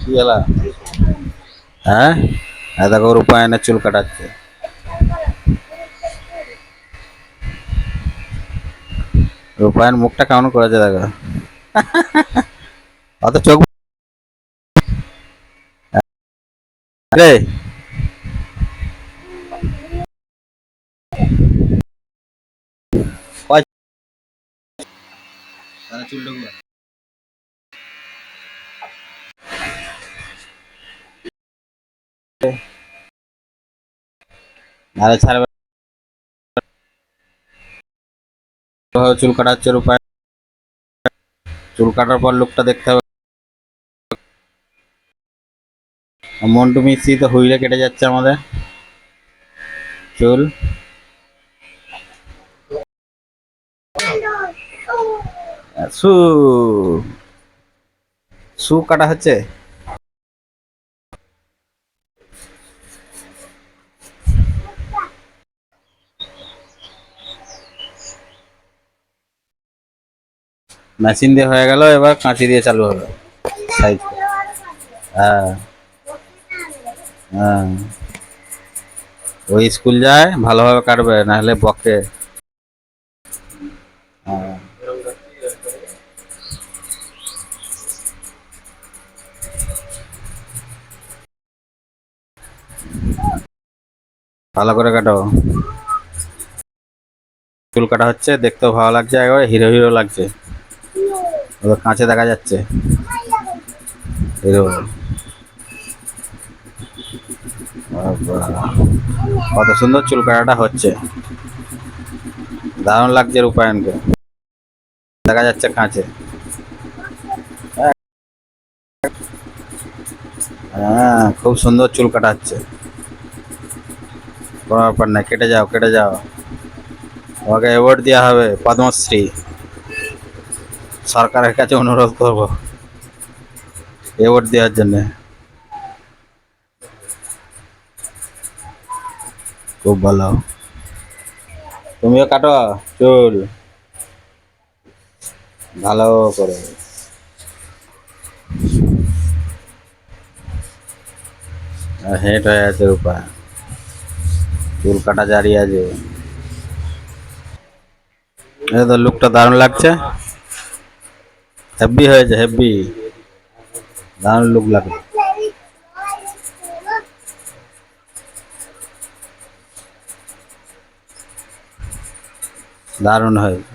কি এলা? হ্যাঁ, দেখো রূপায়ণের চুল কাটাচ্ছে। রূপায়ণ মুখটা কেমন করেছে দেখো। অত চোখ রে। কয় চুল ঢুকবে। আরে ছাড়বে। চুল কাটাচ্ছে রূপায়ণ। চুল কাটার পর লোকটা দেখতে হবে। মন্টু মিস্ত্রি তো হুইলে কেটে যাচ্ছে আমাদের চুল। সু সু কাটা হচ্ছে। মেশিন দিয়ে হয়ে গেল, এবার কাঁচি দিয়ে চালু হবে সাইজ। হ্যাঁ, হ্যাঁ। ওই স্কুল যায়, ভালোভাবে কাটবে, না হলে বকে। হ্যাঁ, ভালো করে কাটো। চুল কাটা হচ্ছে, দেখতেও ভালো লাগছে, একেবারে হিরো হিরো লাগছে। ওদের কাঁচে দেখা যাচ্ছে হিরো। বাবা, কত সুন্দর চুল কাটাটা হচ্ছে। দারুণ লাগছে রূপায়ণকে, দেখা যাচ্ছে কাঁচে। হ্যাঁ, খুব সুন্দর চুল কাটাচ্ছে। কোনো ব্যাপার না, কেটে যাও কেটে যাও। তোমাকে অ্যাওয়ার্ড দেওয়া হবে, পদ্মশ্রী। সরকারের কাছে অনুরোধ করব অ্যাওয়ার্ড দেওয়ার জন্য। খুব ভালো। তুমিও কাটো চুল ভালো করে। হেঁট হয়ে আছে রূপা, চুল কাটা জারি আছে। এই তো লুকটা দারুণ লাগছে, হেভি হয়েছে হেভি। দারুণ লুক লাগছে, দারুণ হয়েছে।